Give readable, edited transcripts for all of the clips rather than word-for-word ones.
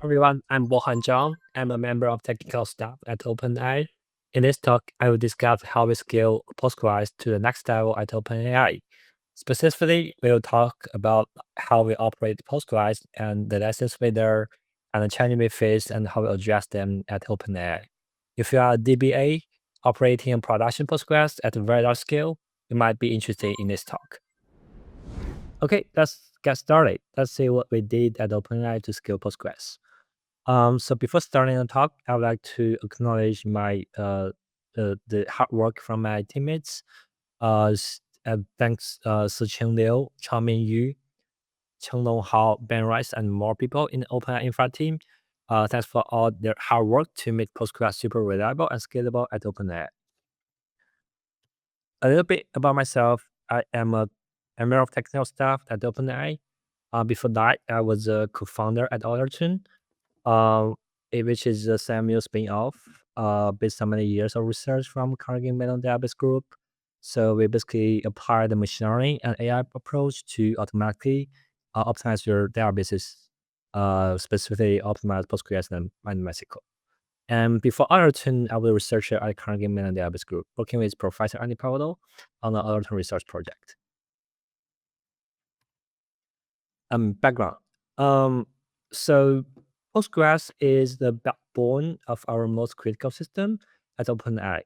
Everyone, I'm Bohan Zhang. I'm a member of technical staff at OpenAI. In this talk, I will discuss how we scale Postgres to the next level at OpenAI. Specifically, we will talk about how we operate Postgres and the lessons we learn and the challenges we face and how we address them at OpenAI. If you are a DBA operating a production Postgres at a very large scale, you might be interested in this talk. Okay, let's get started. Let's see what we did at OpenAI to scale Postgres. So before starting the talk, I would like to acknowledge the hard work from my teammates. Thanks Siqing Liu, Chaomin Yu, Chenglong Hao, Ben Rice, and more people in the OpenAI infra team. Thanks for all their hard work to make Postgres super reliable and scalable at OpenAI. A little bit about myself. I am a member of technical staff at OpenAI. Before that, I was a co-founder at Otterton. uh, which is a Samuel spin-off, based on many years of research from Carnegie Mellon Database Group. So we basically apply the machine learning and AI approach to automatically optimize your databases, specifically optimize Postgres and MySQL. And before Otterton, I was a researcher at Carnegie Mellon Database Group, working with Professor Andy Pavlo on the Otterton research project. Background. So Postgres is the backbone of our most critical system at OpenAI.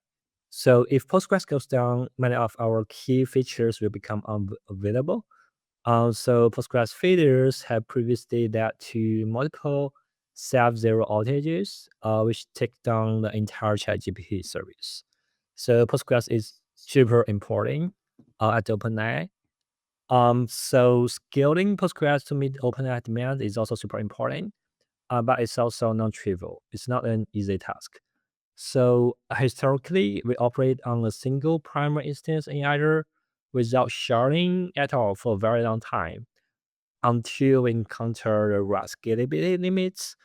So if Postgres goes down, many of our key features will become unavailable. So Postgres failures have previously led to multiple self-zero outages, which take down the entire ChatGPT service. So Postgres is super important at OpenAI. So scaling Postgres to meet OpenAI demand is also super important, but it's also non-trivial. It's not an easy task. So historically, we operate on a single primary instance in Azure without sharing at all for a very long time until we encounter the raw scalability limits.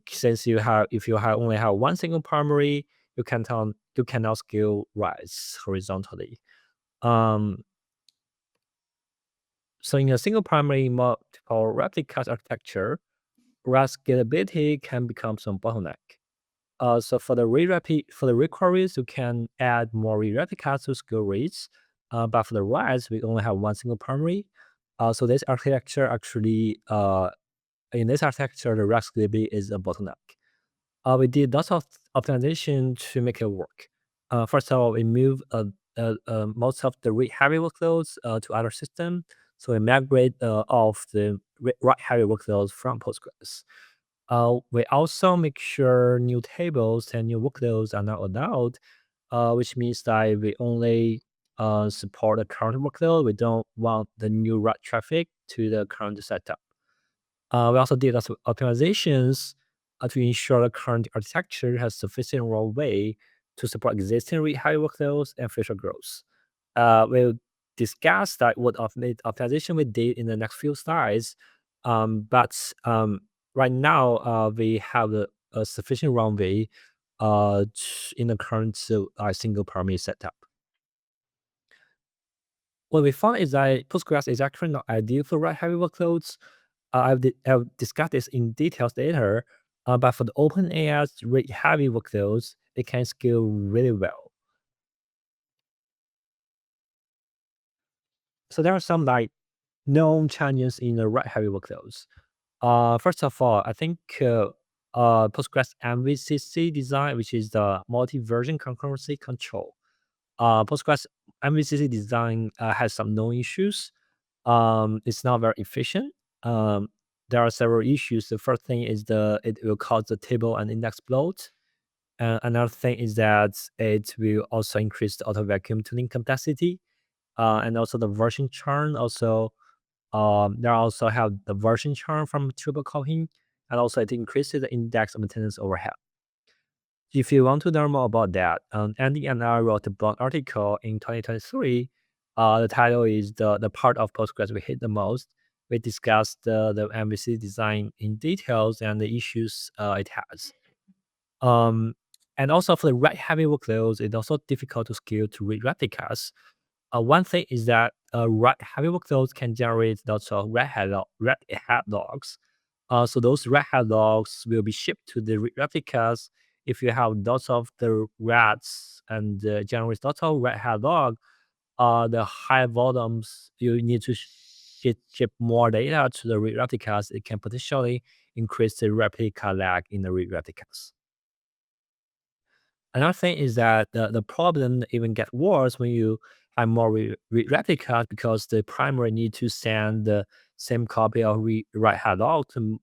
Since if you only have one single primary, you cannot scale RAS horizontally. Um, So in a single primary multiple replicas architecture, RAS scalability can become some bottleneck. So for the read queries, you can add more read replicas to scale rates. But for the RAS, we only have one single primary. So this architecture actually, in this architecture, the RAS scalability is a bottleneck. We did lots of optimization to make it work. First of all, we moved most of the read-heavy workloads to other system. So we migrate off the write-heavy workloads from Postgres. We also make sure new tables and new workloads are not allowed, which means that we only support the current workload. We don't want the new write traffic to the current setup. We also did lots of optimizations to ensure the current architecture has sufficient runway to support existing read-heavy workloads and future growth. We'll discuss that what optimization we did in the next few slides. But right now, we have a sufficient runway in the current single primary setup. What we found is that Postgres is actually not ideal for write-heavy workloads. I'll discuss this in details later, but for the OpenAI's read-heavy workloads, it can scale really well. So there are some known challenges in the write-heavy workloads. First of all, I think Postgres MVCC design, which is the multi-version concurrency control. Postgres MVCC design has some known issues. It's not very efficient. There are several issues. The first thing is it will cause the table and index bloat. Another thing is that it will also increase the auto vacuum tuning complexity, and also the version churn. Also, there also have the version churn from triple copying, and also it increases the index maintenance overhead. If you want to learn more about that, Andy and I wrote a blog article in 2023. The title is the part of Postgres we hate the most. We discussed the MVC design in details and the issues it has. Um, and also for the write-heavy workloads, it's also difficult to scale to read replicas. One thing is that write-heavy workloads can generate lots of red hat logs. So those red hat logs will be shipped to the replicas. If you have lots of the rats and generate lots of red hat log, the high volumes you need to ship more data to the replicas. It can potentially increase the replica lag in the replicas. Another thing is that the problem even get worse when you have more replicas because the primary need to send the same copy of right hat log to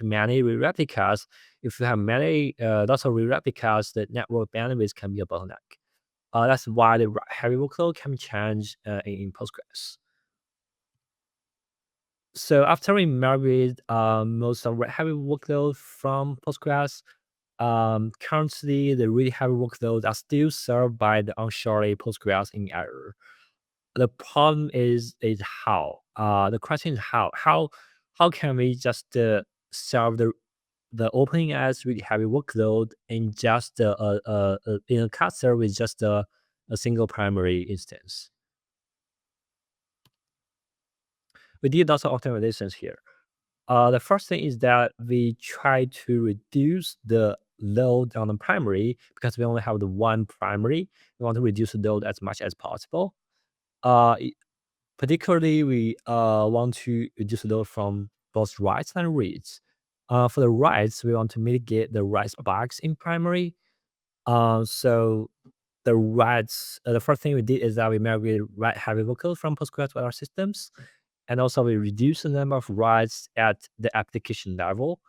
many replicas. If you have many lots of replicas, the network bandwidth can be a bottleneck. That's why the heavy workload can change in Postgres. So after we migrate most of the heavy workload from Postgres, currently the really heavy workloads are still served by the onshore Postgres in error. The problem is how. The question is how. How can we just serve the OpenAI's really heavy workload in just in a cluster with just a single primary instance? We did lots of optimizations here. The first thing is that we try to reduce the load on the primary because we only have the one primary. We want to reduce the load as much as possible. Uh, i- Particularly, we want to reduce the load from both writes and reads. For the writes, we want to mitigate the write bugs in primary. So the writes, the first thing we did is that we migrated write heavy workload from Postgres to our systems, and also we reduce the number of writes at the application level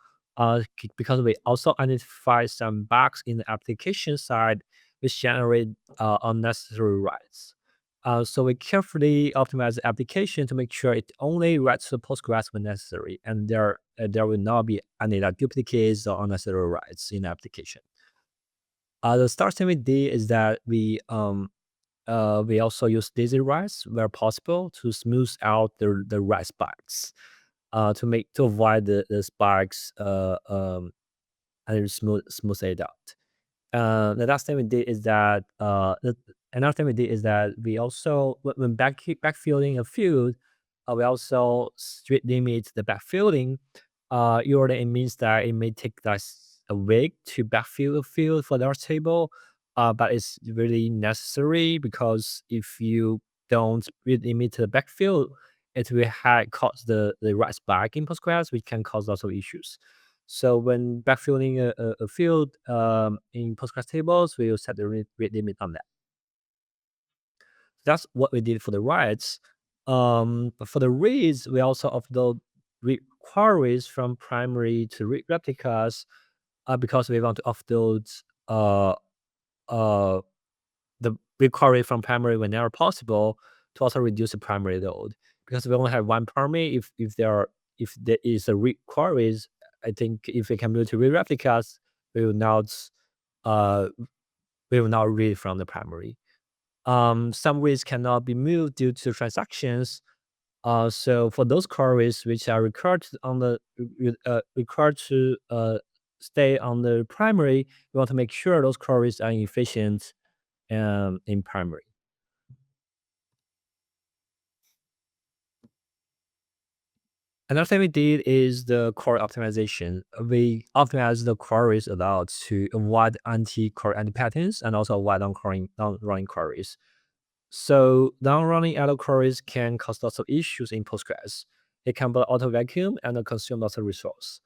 because we also identify some bugs in the application side which generate unnecessary writes. So we carefully optimize the application to make sure it only writes to Postgres when necessary, and there will not be any like duplicates or unnecessary writes in the application. The start thing we did is that we also use daisy writes where possible to smooth out the write spikes, to avoid the spikes, and smooth it out. The last thing we did is that another thing we did is that we also when backfilling a field, we also strict limit the backfilling. Usually it means that it may take us a week to backfill a field for our table, but it's really necessary because if you don't really limit the backfill, it will cause the write spike in Postgres, which can cause lots of issues. So when backfilling a field in Postgres tables, we will set the read limit on that. That's what we did for the writes. But for the reads, we also offload read queries from primary to read replicas because we want to offload uh, uh, the read query from primary whenever possible to also reduce the primary load. Because we only have one primary, if there is a read queries, I think if we can move to read replicas, we will not uh, we will not read from the primary. Some reads cannot be moved due to transactions. So for those queries which are required to stay on the primary, we want to make sure those queries are efficient in primary. Another thing we did is the query optimization. We optimize the queries allowed to avoid anti-query anti-patterns and also avoid non-running queries. So non-running idle queries can cause lots of issues in Postgres. It can block auto vacuum and consume lots of resource.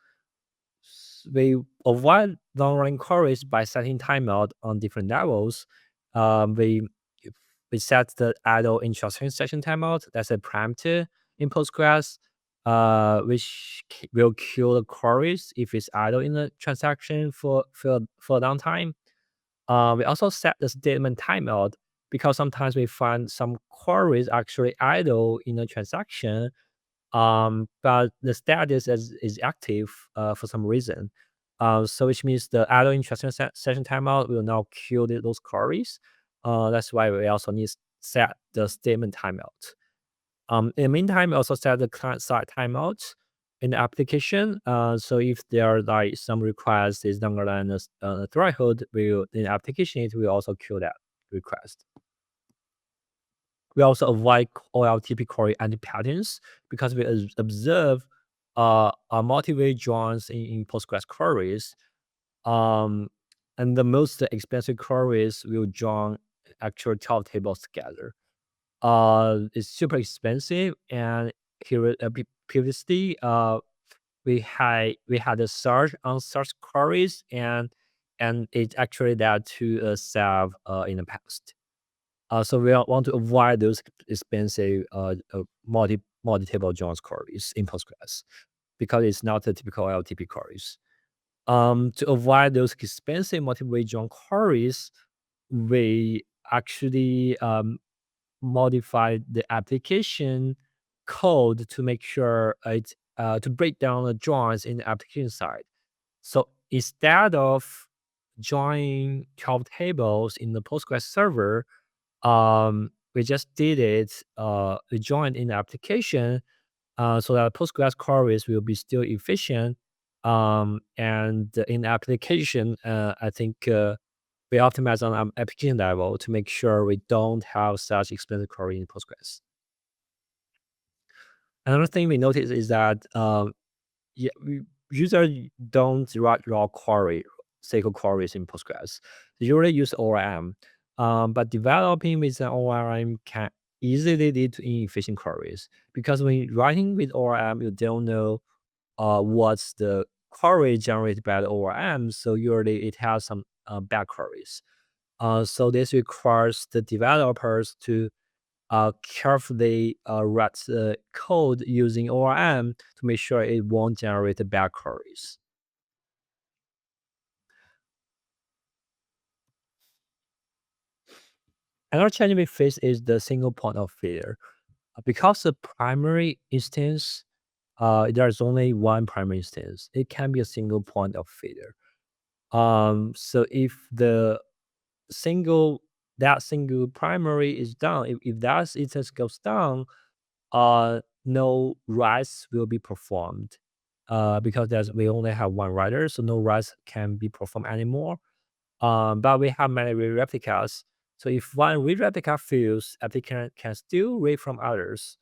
We avoid long-running queries by setting timeout on different levels. Um, we we set the idle instruction session timeout. That's a parameter in Postgres, will kill the queries if it's idle in the transaction for a long time. We also set the statement timeout because sometimes we find some queries actually idle in a transaction, but the status is active for some reason. So which means the idle instruction session timeout will now kill those queries. That's why we also need to set the statement timeout. In the meantime, we also set the client side timeout in the application. So if there are like some request is longer than a threshold, will in the application it will also kill that request. We also avoid OLTP query anti patterns because we observe multi-way joins in Postgres queries. Um, and the most expensive queries will join actual 12 tables together. It's super expensive, and here previously, we had a surge on search queries, and it actually led to a save in the past. So we want to avoid those expensive multi-table joins queries in Postgres because it's not a typical LTP queries. To avoid those expensive multi-way join queries, we actually modify the application code to make sure it to break down the joins in the application side. So instead of joining 12 tables in the Postgres server, we just did it. We joined in the application so that Postgres queries will be still efficient. And in the application, I think we optimize on application level to make sure we don't have such expensive query in Postgres. Another thing we notice is that yeah, users don't write raw query, SQL queries in Postgres. They usually use ORM, but developing with an ORM can easily lead to inefficient queries because when writing with ORM, you don't know what's the query generated by the ORM, so usually it has some bad queries. So this requires the developers to carefully write the code using ORM to make sure it won't generate the bad queries. Another challenge we face is the single point of failure. Because the primary instance, there's only one primary instance. It can be a single point of failure. So if the single that single primary is down, if that instance goes down, no writes will be performed because we only have one writer, so no writes can be performed anymore. But we have many read replicas. So if one read replica fails, applicant can still read from others.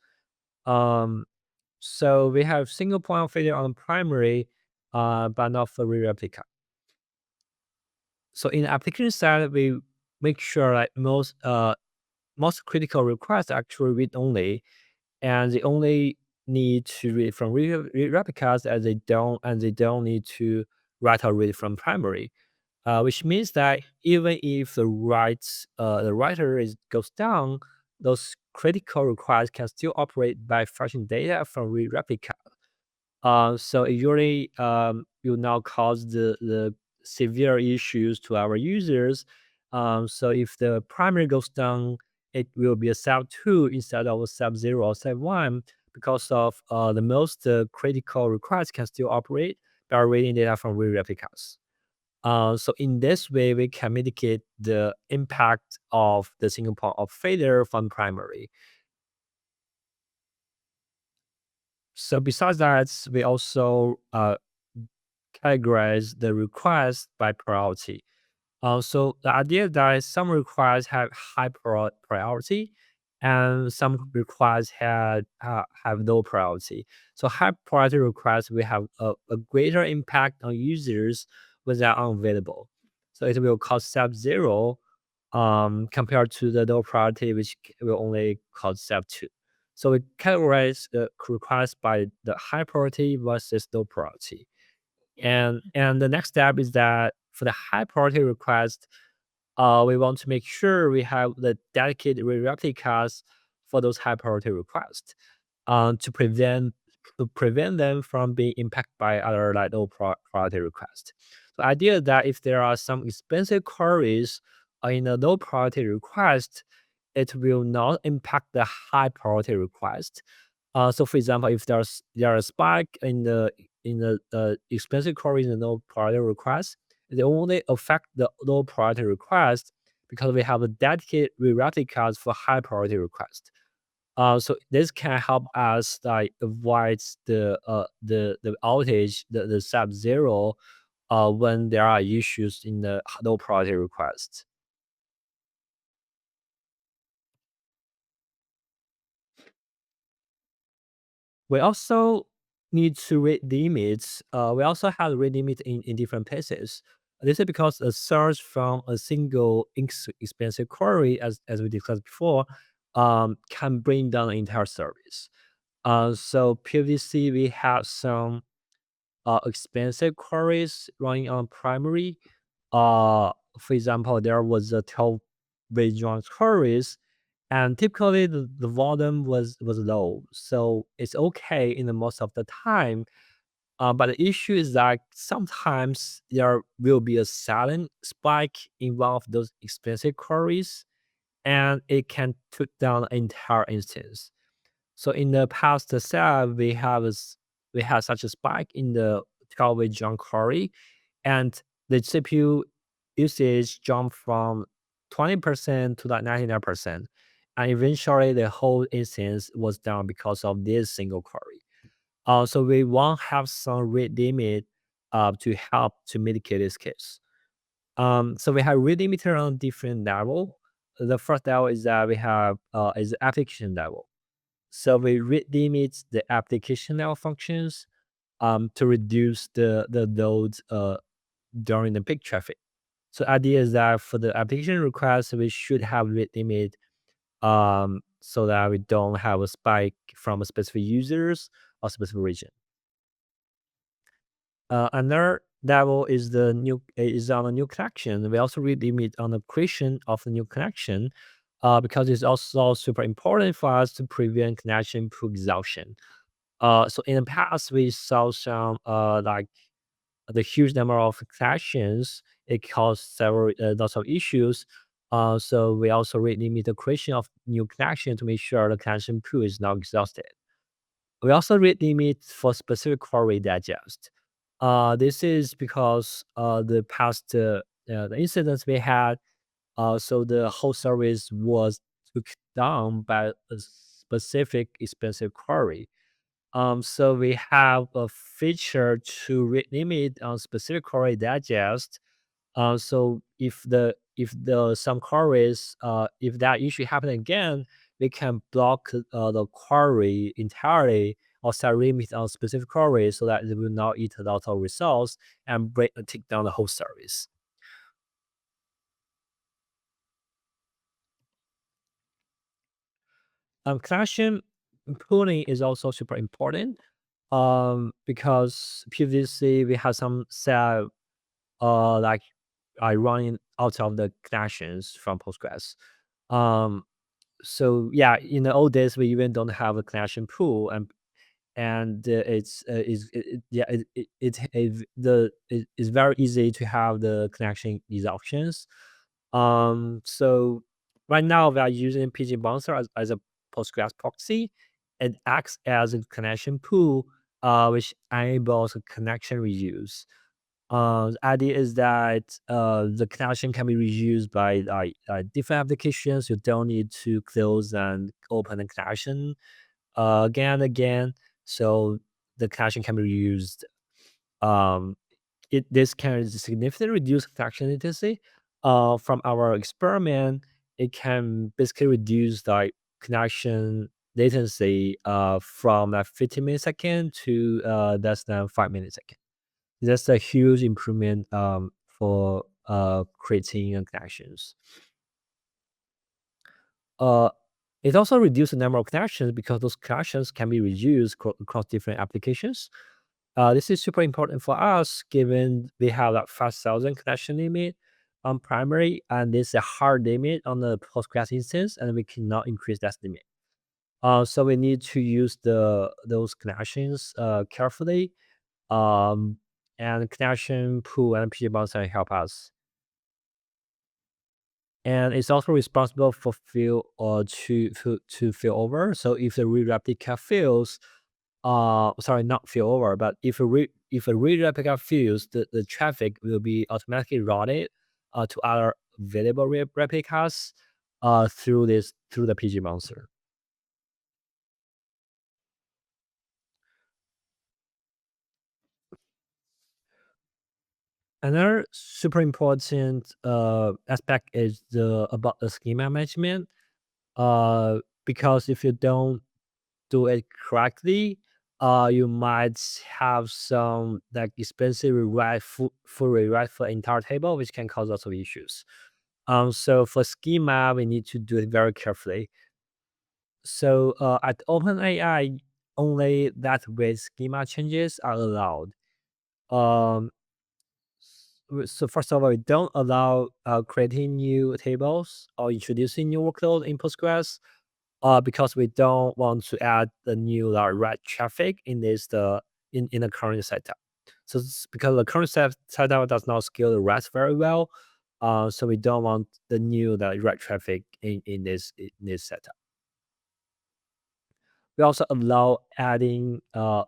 Um, so we have single point of failure on primary, but not for read replica. So in the application side, we make sure that most critical requests actually read only, and they only need to read from read replicas as they don't need to write or read from primary. Which means that even if the writer goes down, those critical requests can still operate by fetching data from read replica. So it usually will now cause the severe issues to our users. So if the primary goes down, it will be a sub 2 instead of a sub 0 or sub 1 because of the most critical requests can still operate by reading data from read replicas. So in this way, we can mitigate the impact of the single point of failure from primary. So besides that, we also categorize the request by priority. So the idea that some requests have high priority and some requests have low priority. So high priority requests will have a greater impact on users when they are unavailable. So it will cost sub zero compared to the low priority, which will only cost sub two. So we categorize the requests by the high priority versus low priority. And the next step is that for the high priority request, we want to make sure we have the dedicated replicas for those high priority requests to prevent them from being impacted by other like low priority requests. So idea that if there are some expensive queries in a low priority request, it will not impact the high priority request. So for example, if there are a spike in the expensive queries in the low priority request, they only affect the low priority request because we have a dedicated replicas for high priority request. So this can help us like avoid the outage, the sub zero, when there are issues in the low priority request. We also need to read limits. We also have read limit in different places. This is because a search from a single expensive query, as we discussed before, can bring down the entire service. So previously we had some expensive queries running on primary. For example, there was a 12-way join queries, and typically the volume was low, so it's okay in the most of the time. But the issue is that sometimes there will be a sudden spike in one of those expensive queries, and it can took down the entire instance. So in the past set, we had such a spike in the 12-way John query, and the CPU usage jumped from 20% to like 99%. And eventually the whole instance was down because of this single query. So we want to have some rate limit to help to mitigate this case. So we have rate limiter on different level. The first level is that we have is the application level. So we rate limit the application level functions to reduce the loads during the peak traffic. So idea is that for the application requests, we should have rate limit so that we don't have a spike from a specific users or specific region. Another level is the new is on a new connection. We also rate limit on the creation of the new connection because it's also super important for us to prevent connection pool exhaustion. So in the past, we saw some like the huge number of connections. It caused several lots of issues. So we also rate limit the creation of new connection to make sure the connection pool is not exhausted. We also rate limit for specific query digest. This is because the past the incidents we had, so the whole service was took down by a specific expensive query. So we have a feature to limit on specific query digest. So if the some queries, if that issue happen again, we can block the query entirely or set limit on specific query so that it will not eat a lot of results and break take down the whole service. Connection pooling is also super important because previously we had some set like I running out of the connections from Postgres. Um, so yeah, in the old days we even don't have a connection pool, and it's yeah it's very easy to have the connection these options. So right now we are using PG Bouncer as a Postgres proxy. It acts as a connection pool, which enables a connection reuse. The idea is that the connection can be reused by different applications. You don't need to close and open the connection again and again. So the connection can be reused. Um, this can significantly reduce connection latency. From our experiment, it can basically reduce like connection latency from like 50 millisecond to less than 5 millisecond. That's a huge improvement for creating connections. Uh, it also reduces the number of connections because those connections can be reused across different applications. This is super important for us given we have like 5,000 connection limit on primary, and there's a hard limit on the Postgres instance, and we cannot increase that limit. So we need to use those connections carefully, um, and connection pool and PG Bouncer help us. And it's also responsible for fill or to fill over. So if the read replica fails, sorry, not fail over, but if a read replica fails, the traffic will be automatically routed to other available replicas through the PG Monster. Another super important aspect is the about the schema management. Because if you don't do it correctly, you might have some like expensive rewrite, full rewrite for entire table, which can cause lots of issues. So for schema, we need to do it very carefully. So at OpenAI, only that with schema changes are allowed. Um, so first of all, we don't allow creating new tables or introducing new workload in Postgres, because we don't want to add the new red traffic in in the current setup. So because the current setup does not scale the REST very well, so we don't want the new red traffic in this setup. We also allow adding or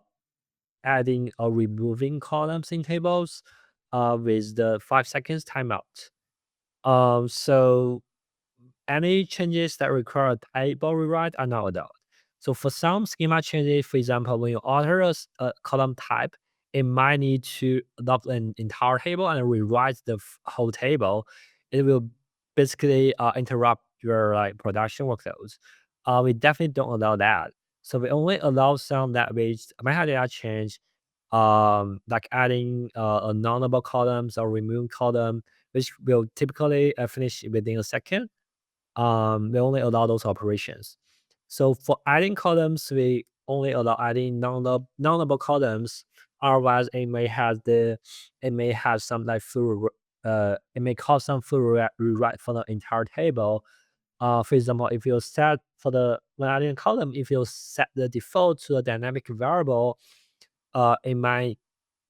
removing columns in tables with the 5 seconds timeout. So any changes that require a table rewrite are not allowed. So for some schema changes, for example, when you alter a column type, it might need to adopt an entire table and rewrite the whole table. It will basically interrupt your production workloads. We definitely don't allow that. So we only allow some that which metadata change, like adding a nullable columns or remove column, which will typically finish within a second. We only allow those operations. So for adding columns, we only allow adding nullable columns. Otherwise, it may have some it may cause some full rewrite for the entire table. For example, if you set for the when adding a column, if you set the default to a dynamic variable, it might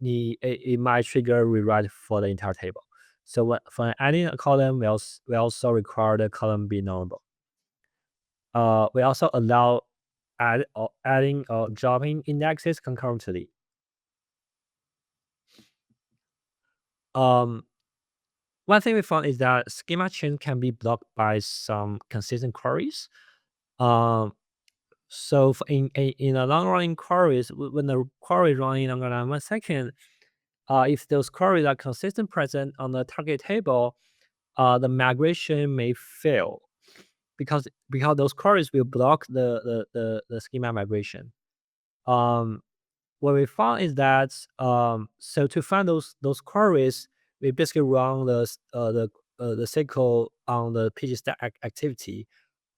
it might trigger rewrite for the entire table. So for adding a column, we also require the column be nullable. We also allow adding or dropping indexes concurrently. Um, One thing we found is that schema change can be blocked by some consistent queries. Um, so in a long running queries, when the query running longer than 1 second, if those queries are consistent present on the target table, the migration may fail because those queries will block the schema migration. Um, what we found is that so to find those queries, we basically run the SQL on the PG stack activity.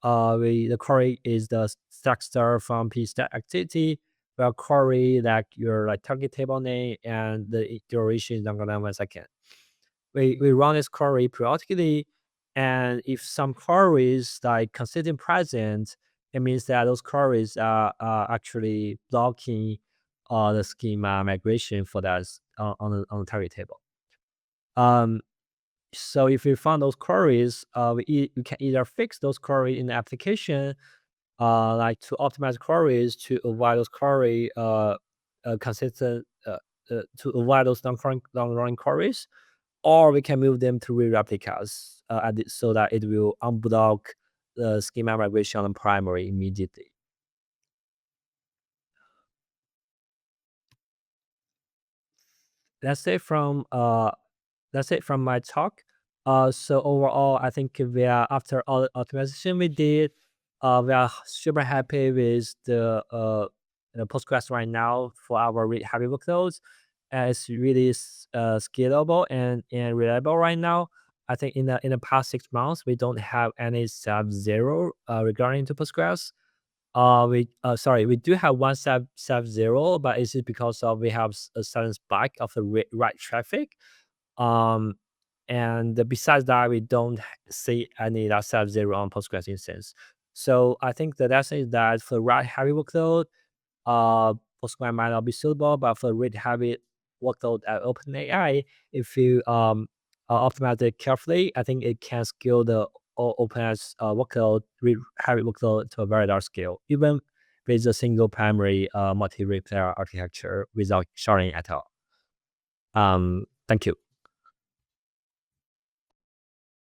The query is the stack star from PG stack activity. We'll query like your target table name and the duration is longer than 1 second. We run this query periodically, and if some queries like consistent present, it means that those queries are actually blocking the schema migration for that on the target table. Um, so if we find those queries, we can either fix those queries in the application, like to optimize queries to avoid those query consistent to avoid those long running queries, or we can move them to replicas so that it will unblock the schema migration on the primary immediately. That's it from my talk. So overall, I think we are after all the optimization we did, we are super happy with the Postgres right now for our read heavy workloads. It's really scalable and reliable right now. I think in the past 6 months, we don't have any sub zero regarding to Postgres. We do have one sub zero, but it's just because of we have a sudden spike of the write traffic. Um, and besides that, we don't see any that sub zero on Postgres instance. So I think the lesson is that for write heavy workload, uh, Postgres might not be suitable, but for read heavy workload at OpenAI, if you optimize it carefully, I think it can scale the OpenAI's workload, read heavy workload to a very large scale, even with a single primary multi-read player architecture without sharding at all. Thank you.